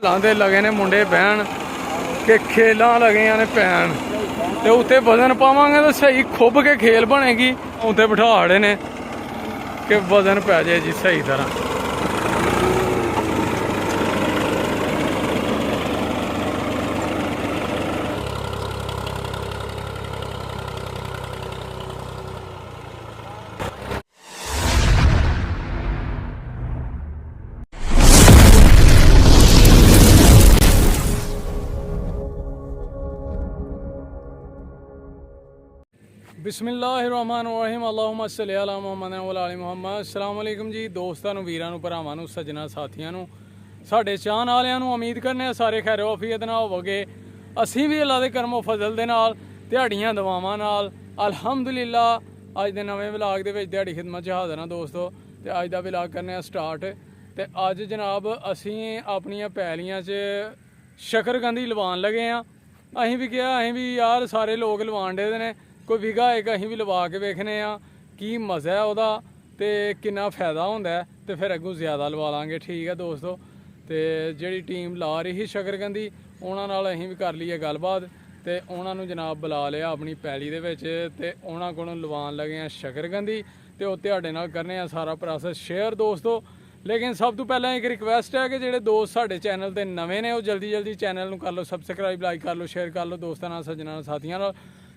लांदे लगे ने मुंडे बहन के खेलां लगियां ने पैन ते उत्ते वजन पावांगे तो सही खुब के खेल बनेगी। उत्ते बिठा खड़े ने कि वजन पै जाए जी सही तरह। बिस्मिल्लाहिर्रहमानिर्रहीम अल्लाहुम्मा सल्ली अला मुहम्मद व अला मुहम्मद। अस्सलाम वालेकुम जी दोस्तों वीरां भरावां सज्जना साथियां साडे चाहण वालियां उम्मीद करने सारे खैर आफियत नाल होवोगे। असीं भी अल्लाह दे करमो फजल दे नाल दिहाड़ियां दवावां नाल अल्हम्दुलिल्लाह अज दे नवें व्लॉग दे विच दिहाड़ी खिदमत च हाज़र हां दोस्तों। ते अज दा व्लॉग करने स्टार्ट। ते अज जनाब असीं अपनियां पैलियां च शकरकंदी लवान लगे हाँ। असीं भी कहा असीं भी यार सारे लोग लवान डे ने कोई विगा एक असीं भी लवा के वेखने की मज़ा है वह तो किन्ना फायदा होंदा है तो फिर अगों ज़्यादा लवा लांगे। ठीक है दोस्तों। तो जिहड़ी टीम ला रही ही शकरकंदी उन्हां नाल असीं भी कर लीए गलबात ते उन्हां नूं जनाब बुला लिया अपनी पैली दे विच ते उन्हां कोलों लवान लगे हैं शकरकंदी ते उत्ते तुहाडे नाल करने आ सारा प्रोसैस शेयर दोस्तों। लेकिन सब तो पहले एक रिक्वेस्ट है कि जिहड़े दोस्त साडे चैनल ते नवें ने वो जल्दी जल्दी चैनल नूं कर लो सबसक्राइब, लाइक कर लो, शेयर कर लो दोस्तां नाल, सज्जनां नाल, साथियां नाल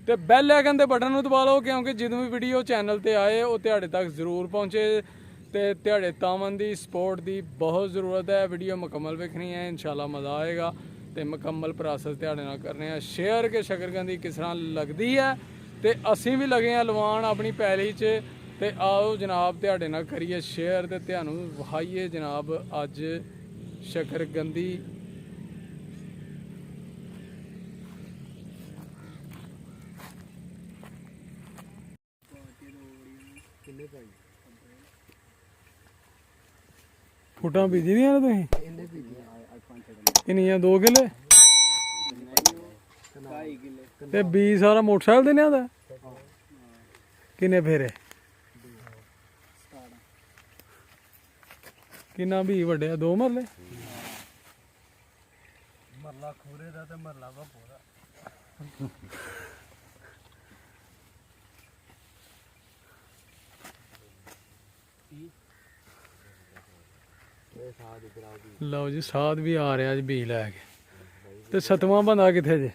ते बैल आइकन के बटन दबा लो क्योंकि जिदों भी वीडियो चैनल पर आए वो तुहाडे तक जरूर पहुँचे। तो तुहाडे तामन की सपोर्ट की बहुत ज़रूरत है। वीडियो मुकम्मल वेखनी है इंशाल्लाह मज़ा आएगा। तो मुकम्मल प्रोसैस तुहाडे नाल करने हैं शेयर के शकरकंदी किस तरह लगती है। तो असीं भी लगे हैं लवान अपनी पैली च। तो आओ जनाब तुहाडे नाल करिए शेयर ते तुहानूं विखाइए जनाब अज शकरकंदी फुटां बीजी दियां ने तुसीं किन्नियां 2 किले ते बी सारा मोटरसाइकिल ते नहीं आंदा। किन्ने फेरे किन्ना भी वड्डे 2 मरले मरला खूरे दा ते मरला पूरा लो जी साध भी आ रहा जी बी लैके ते 7वां बंदा कित्थे जे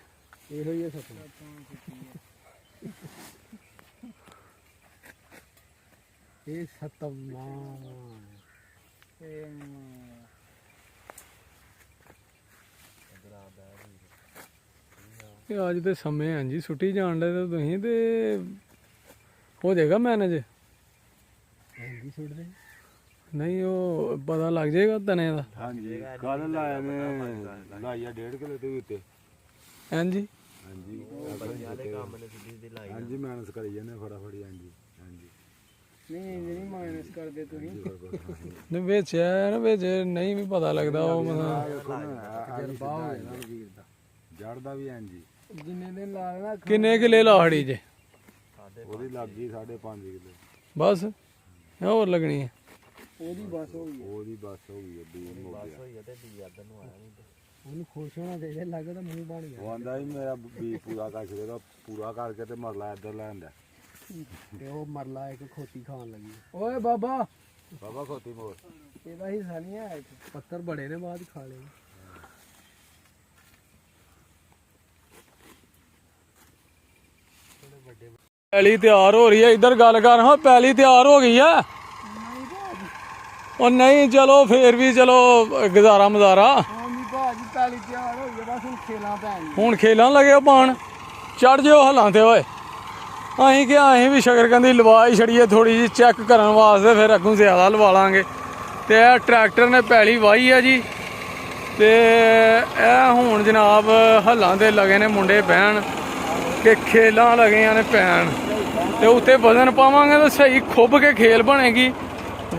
अज तो समय हैं जी सुटी जान डे तो तुसीं ते हो जाएगा मैनेज नहीं वो पता लग जाएगा तने का। हाँ जी कल लाया ने लाइया 1.5 किलो ते उत्ते। हां जी हां जी हां जी माइनस करी जाने फटाफट। हां जी हां जी नहीं माइनस कर दे तुसीं नहीं बेच है ना बेच नहीं भी पता लगदा वो तजर्बा हो जाना वीर दा जड़दा भी। हां जी जिन्ने दिन लाना किन्ने किले लाड़ी जे ओदी लग गई 5.5 किलो बस और लगनी है ओदी बस हो गई है बीन हो गया ते बी अदन नु आया नहीं ਉਹਨੂੰ ਖੁਸ਼ ਹੋਣਾ ਚਾਹੀਦਾ ਲੱਗਦਾ ਮੂੰਹ ਬਣ ਗਿਆ। ਉਹ ਆਂਦਾ ਸੀ ਮੇਰਾ ਬੀ ਪੂਰਾ ਕਰ ਛੜੇਗਾ ਪੂਰਾ ਕਰਕੇ ਤੇ ਮਰਲਾ ਇੱਧਰ ਲੈਂਦਾ ਤੇ ਉਹ ਮਰਲਾ ਇੱਕ ਖੋਤੀ ਖਾਣ ਲੱਗੀ। ਓਏ ਬਾਬਾ ਖੋਤੀ ਮੋਰ ਇਹਦਾ ਹਿੱਸਾ ਨਹੀਂ ਹੈ ਪੱਤਰ ਬੜੇ ਨੇ ਬਾਅਦ ਖਾ ਲਏ। पैली तैयार हो रही है इधर गल कर। हाँ पैली तैयार हो गई है और नहीं चलो फिर भी चलो गुजारा मजारा हूँ खेल लगे पान चढ़ जाओ हलां ते होए। अं क्या अं भी शकरकंदी लवा ही छड़िए थोड़ी जी चेक करने वास्ते फिर अगों ज़्यादा लवा लांगे। तो ट्रैक्टर ने पैली वाही है जी। तो हूँ जनाब हलां ते लगे ने मुंडे बहन के खेलां लगे ने पैन तो उत्ते वजन पावांगे तो सही खुब के खेल बनेगी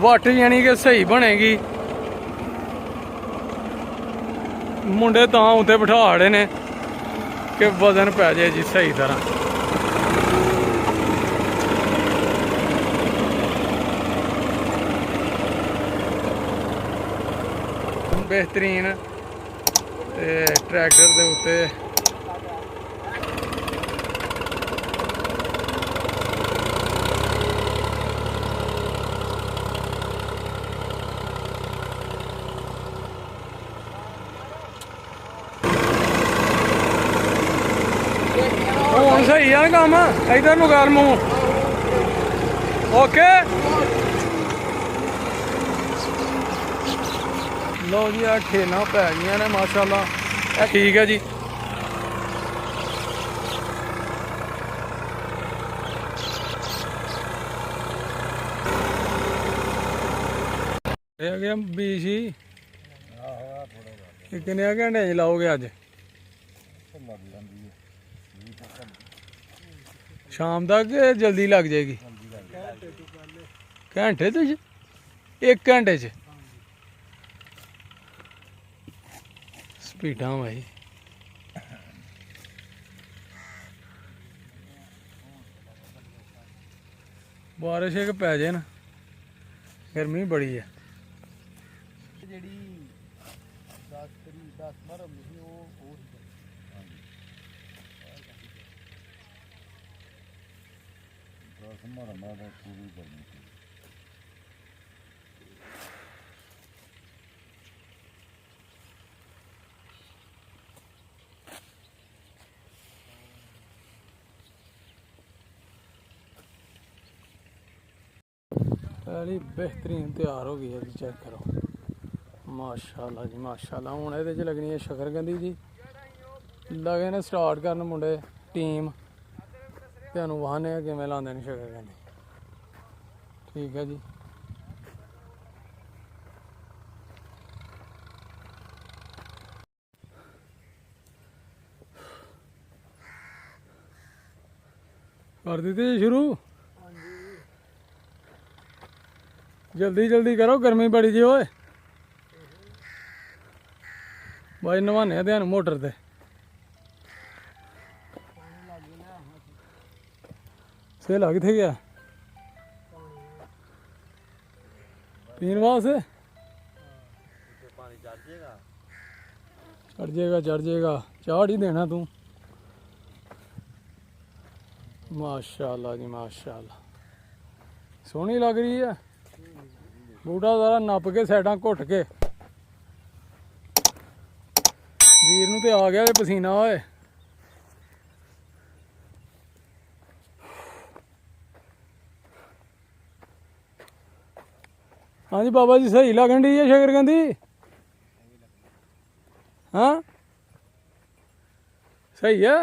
वट यानी कि सही बनेगी। मुंडे तां उत्ते बिठा खड़े ने कि वजन पै जाए जी सही तरह। बेहतरीन ਤੇ ਟਰੈਕਟਰ ਦੇ ਉੱਤੇ ਹੁਣ ਸਹੀ ਆ ਕੰਮ। ਇਧਰ ਨੂੰ ਕਰ ਮੂੰਹ। ਓਕੇ ਲਓ ਜੀ, ਆ ਖੇਲਾਂ ਪੈ ਗਈਆਂ ਨੇ ਮਾਸ਼ਾਅੱਲਾ। ਇਹ ਠੀਕ ਹੈ ਜੀ। ਇਹ ਆ ਗਿਆ ਬੀਜ ਹੀ। ਇਹ ਕਿੰਨੇ ਘੰਟੇ 'ਚ ਲਾਓਗੇ ਅੱਜ? ਸ਼ਾਮ ਤੱਕ ਜਲਦੀ ਲੱਗ ਜਾਏਗੀ? ਘੰਟੇ ਤੇ 1 ਘੰਟੇ 'ਚ ਸਪੀਡਾਂ ਭਾਈ। ਬਾਰਿਸ਼ ਇੱਕ ਪੈ ਜਾਏ ਨਾ, ਗਰਮੀ ਬੜੀ ਹੈ। ਜਿਹੜੀ 10 12 ਹੁੰਦੀ ਸੀ ਉਹ ਪੂਰੀ ਕਰਨੀ ਸੀ। ਪਹਿਲੀ ਬਿਹਤਰੀਨ ਤਿਆਰ ਹੋ ਗਈ ਹੈ ਜੀ, ਚੈੱਕ ਕਰੋ ਮਾਸ਼ਾਅੱਲਾ ਜੀ ਮਾਸ਼ਾਅੱਲਾ। ਹੁਣ ਇਹਦੇ 'ਚ ਲੱਗਣੀ ਹੈ ਸ਼ਕਰਕੰਦੀ ਜੀ। ਲਗੇ ਨੇ ਸਟਾਰਟ ਕਰਨ ਮੁੰਡੇ ਟੀਮ। ਤੁਹਾਨੂੰ ਵਾਹਨੇ ਆ ਕਿਵੇਂ ਲਾਉਂਦੇ ਨੇ ਸ਼ਕਰਕੰਦੀ। ਠੀਕ ਹੈ ਜੀ। ਕਰ ਦਿੱਤੀ ਸ਼ੁਰੂ। जल्दी जल्दी करो, गर्मी बड़ी जी ओए। भाई नवाने ध्यान मोटर ते सेला किथे गया पीने वास्ते? चढ़ जाएगा चाड़ ही देना तू। माशाअल्लाह जी माशाअल्लाह, सोहनी लग रही है। बूटा सारा नप के साइडा घुट के वीर नूं ते आ गया पसीना होए। हाँ जी बाबा जी, सही लगन डी है शकरकंदी? हाँ सही है,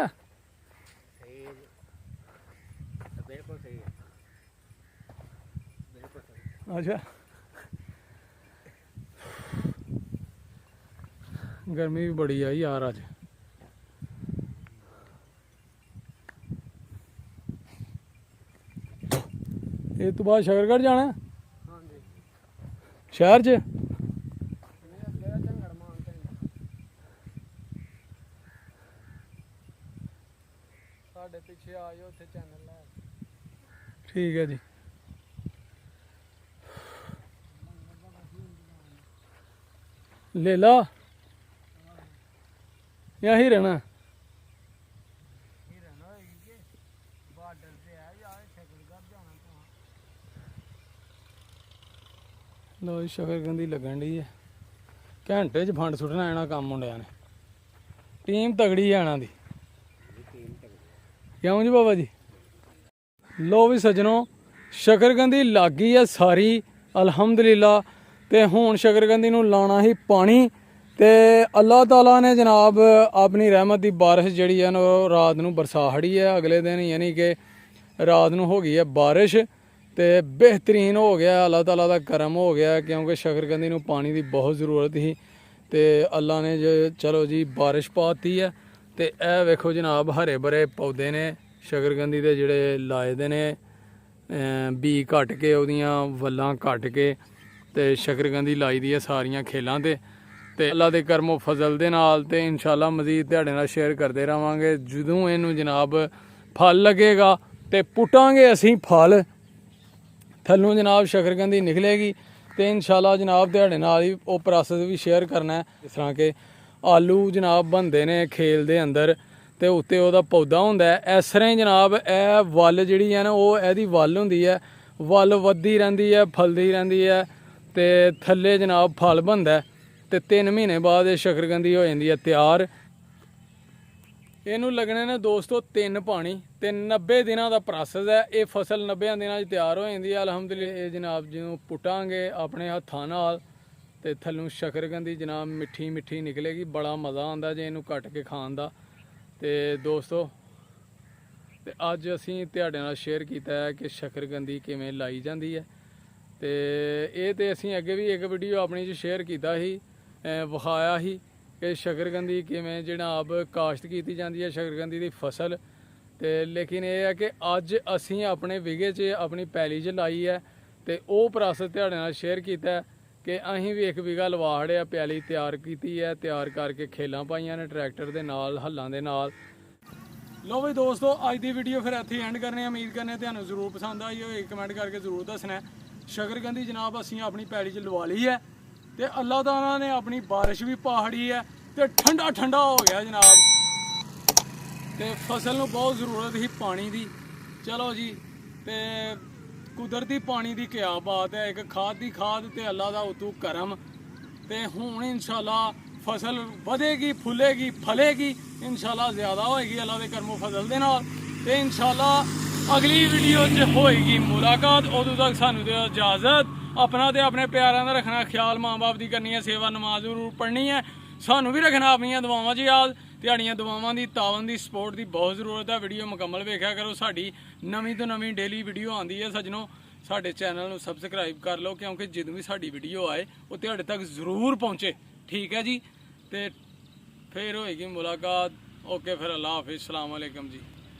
बिल्कुल सही है। अच्छा गर्मी भी बड़ी आई यार अज। ये तो बाद शकरगढ़ जाना है शहर च? पिछे आ जाओ, चैनल है। ठीक है जी। ले ला यहीं रहना? लो शकरकंदी लगन डी है। घंटे च फंड सुटना आना काम मुंडिया ने। टीम तगड़ी है आना दी। क्यों जी बाबा जी? लो भी सजनों, शकरकंदी लग गई है सारी अलहमदुलिल्लाह। ते हुण शकरकंदी नूं लाना ही पानी। ते अल्लाह ताला ने जनाब अपनी रहमत की बारिश जिहड़ी है ना रात नूं बरसा खड़ी है। अगले दिन यानी कि रात नूं हो गई है बारिश। तो बेहतरीन हो गया, अल्लाह ताला का करम हो गया, क्योंकि शकरकंदी नूं पानी की बहुत ज़रूरत ही। तो अल्लाह ने जो चलो जी बारिश पाती है। तो यह वेखो जनाब हरे भरे पौधे ने शकरकंदी के जोड़े लाए दे ने। बी घट के उहदियां वल्लां घट के ते शकरकंदी लाई दी है सारियां खेलों ते अल्लाह के करमो फजल दे नाल ते इंशाअल्लाह मजीद तुहाडे नाल शेयर करते रहांगे। जदों इहनूं जनाब फल लगेगा तो पुटांगे असीं फल, थल्लों जनाब शकरकंदी निकलेगी। तो इंशाअल्लाह जनाब तुहाडे नाल ही वो प्रोसेस भी शेयर करना है। जिस तरह के ਆਲੂ ਜਨਾਬ ਬਣਦੇ ਨੇ ਖੇਲ ਦੇ ਅੰਦਰ ਤੇ ਉੱਤੇ ਉਹਦਾ ਪੌਦਾ ਹੁੰਦਾ ਹੈ। ਇਸ ਤਰ੍ਹਾਂ ਹੀ ਜਨਾਬ ਇਹ ਵੱਲ ਜਿਹੜੀ ਹੈ ਨਾ ਉਹ ਇਹਦੀ ਵੱਲ ਹੁੰਦੀ ਹੈ, ਵੱਲ ਵੱਧਦੀ ਰਹਿੰਦੀ ਹੈ, ਫਲਦੀ ਰਹਿੰਦੀ ਹੈ ਤੇ ਥੱਲੇ ਜਨਾਬ ਫਲ ਬਣਦਾ ਹੈ ਤੇ 3 ਮਹੀਨੇ ਬਾਅਦ ਇਹ ਸ਼ਕਰਕੰਦੀ ਹੋ ਜਾਂਦੀ ਹੈ ਤਿਆਰ। ਇਹਨੂੰ ਲੱਗਣੇ ਨੇ ਦੋਸਤੋ 3 ਪਾਣੀ ਤੇ 90 ਦਿਨਾਂ ਦਾ ਪ੍ਰੋਸੈਸ ਹੈ। ਇਹ ਫਸਲ 90 ਦਿਨਾਂ 'ਚ ਤਿਆਰ ਹੋ ਜਾਂਦੀ ਹੈ ਅਲਹਮਦੁਲਿਲਾ। ਇਹ ਜਨਾਬ ਜਿਹਨੂੰ ਪੁੱਟਾਂਗੇ ਆਪਣੇ ਹੱਥਾਂ ਨਾਲ ਤੇ ਥੱਲੋਂ ਸ਼ਕਰਕੰਦੀ ਜਨਾਬ ਮਿੱਠੀ ਮਿੱਠੀ ਨਿਕਲੇਗੀ। ਬੜਾ ਮਜ਼ਾ ਆਉਂਦਾ ਜੇ ਇਹਨੂੰ ਕੱਟ ਕੇ ਖਾਣ ਦਾ। ਤੇ ਦੋਸਤੋ ਤੇ ਅੱਜ ਅਸੀਂ ਤੁਹਾਡੇ ਨਾਲ ਸ਼ੇਅਰ ਕੀਤਾ ਹੈ ਕਿ ਸ਼ਕਰਕੰਦੀ ਕਿਵੇਂ ਲਾਈ ਜਾਂਦੀ ਹੈ। ਤੇ ਇਹ ਤੇ ਅਸੀਂ ਅੱਗੇ ਵੀ ਇੱਕ ਵੀਡੀਓ ਆਪਣੀ 'ਚ ਸ਼ੇਅਰ ਕੀਤਾ ਸੀ, ਵਿਖਾਇਆ ਸੀ ਕਿ ਸ਼ਕਰਕੰਦੀ ਕਿਵੇਂ ਜਨਾਬ ਕਾਸ਼ਤ ਕੀਤੀ ਜਾਂਦੀ ਹੈ ਸ਼ਕਰਕੰਦੀ ਦੀ ਫਸਲ। ਤੇ ਲੇਕਿਨ ਇਹ ਹੈ ਕਿ ਅੱਜ ਅਸੀਂ ਆਪਣੇ ਵਿਗੇ 'ਚ ਆਪਣੀ ਪੈਲੀ 'ਚ ਲਾਈ ਹੈ ਤੇ ਉਹ ਪ੍ਰੋਸੈਸ ਤੁਹਾਡੇ ਨਾਲ ਸ਼ੇਅਰ ਕੀਤਾ ਹੈ ਕਿ ਅਸੀਂ ਵੀ 1 ਵਿਗਾ ਲਵਾ ਹੜਿਆ, ਪੈਲੀ ਤਿਆਰ ਕੀਤੀ ਹੈ, ਤਿਆਰ ਕਰਕੇ ਖੇਲਾਂ ਪਾਈਆਂ ਨੇ ਟਰੈਕਟਰ ਦੇ ਨਾਲ, ਹੱਲਾਂ ਦੇ ਨਾਲ। ਲੋ ਵੀ ਦੋਸਤੋ ਅੱਜ ਦੀ ਵੀਡੀਓ ਫਿਰ ਇੱਥੇ ਐਂਡ ਕਰਨੇ ਆ। ਉਮੀਦ ਕਰਨੇ ਤੁਹਾਨੂੰ ਜ਼ਰੂਰ ਪਸੰਦ ਆਈ ਹੋਵੇ, ਕਮੈਂਟ ਕਰਕੇ ਜ਼ਰੂਰ ਦੱਸਣਾ। ਸ਼ਕਰਕੰਦੀ ਜਨਾਬ ਅਸੀਂ ਆਪਣੀ ਪੈਲੀ 'ਚ ਲਵਾ ਲਈ ਹੈ ਤੇ ਅੱਲਾਹ ਤਾਲਾ ਨੇ ਆਪਣੀ ਬਾਰਿਸ਼ ਵੀ ਪਹਾੜੀ ਹੈ ਤੇ ਠੰਡਾ ਠੰਡਾ ਹੋ ਗਿਆ ਜਨਾਬ। ਤੇ ਫਸਲ ਨੂੰ ਬਹੁਤ ਜ਼ਰੂਰਤ ਸੀ ਪਾਣੀ ਦੀ। ਚਲੋ ਜੀ, ਤੇ ਕੁਦਰਤੀ ਪਾਣੀ ਦੀ ਕਿਆ ਬਾਤ ਹੈ, ਇੱਕ ਖਾਦ ਦੀ ਖਾਦ ਤੇ ਅੱਲਾਹ ਦਾ ਉਤੋਂ ਕਰਮ। ਤੇ ਹੁਣ ਇਨਸ਼ਾਅੱਲਾ ਫਸਲ ਵਧੇਗੀ, ਫੁੱਲੇਗੀ, ਫਲੇਗੀ, ਇਨਸ਼ਾਅੱਲਾ ਜ਼ਿਆਦਾ ਹੋਏਗੀ ਅੱਲਾਹ ਦੇ ਕਰਮੋਂ ਫਸਲ ਦੇ ਨਾਲ। ਤੇ ਇਨਸ਼ਾਅੱਲਾ ਅਗਲੀ ਵੀਡੀਓ 'ਚ ਹੋਏਗੀ ਮੁਲਾਕਾਤ। ਉਦੋਂ ਤੱਕ ਸਾਨੂੰ ਦਿਓ ਇਜਾਜ਼ਤ। ਆਪਣਾ ਤੇ ਆਪਣੇ ਪਿਆਰਿਆਂ ਦਾ ਰੱਖਣਾ ਖਿਆਲ, ਮਾਂ ਬਾਪ ਦੀ ਕਰਨੀ ਹੈ ਸੇਵਾ, ਨਮਾਜ਼ ਜ਼ਰੂਰ ਪੜ੍ਹਨੀ ਹੈ। ਸਾਨੂੰ ਵੀ ਰੱਖਣਾ ਆਪਣੀਆਂ ਦੁਆਵਾਂ 'ਚ ਯਾਦ। ਤੁਹਾਡੀਆਂ ਦੁਆਵਾਂ ਦੀ, ਤਾਵਨ ਦੀ, ਸਪੋਰਟ ਦੀ ਬਹੁਤ ਜ਼ਰੂਰਤ ਹੈ। ਵੀਡੀਓ ਮੁਕੰਮਲ ਵੇਖਿਆ ਕਰੋ। ਸਾਡੀ ਨਵੀਂ ਤੋਂ ਨਵੀਂ ਡੇਲੀ ਵੀਡੀਓ ਆਉਂਦੀ ਹੈ ਸੱਜਣੋ। ਸਾਡੇ ਚੈਨਲ ਨੂੰ ਸਬਸਕ੍ਰਾਈਬ ਕਰ ਲਓ ਕਿਉਂਕਿ ਜਦੋਂ ਵੀ ਸਾਡੀ ਵੀਡੀਓ ਆਏ ਉਹ ਤੁਹਾਡੇ ਤੱਕ ਜ਼ਰੂਰ ਪਹੁੰਚੇ। ਠੀਕ ਹੈ ਜੀ, ਤੇ ਫਿਰ ਹੋਏਗੀ ਮੁਲਾਕਾਤ। ਓਕੇ, ਫਿਰ ਅੱਲਾ ਹਾਫਿਜ਼, ਸਲਾਮ ਅਲੈਕਮ ਜੀ।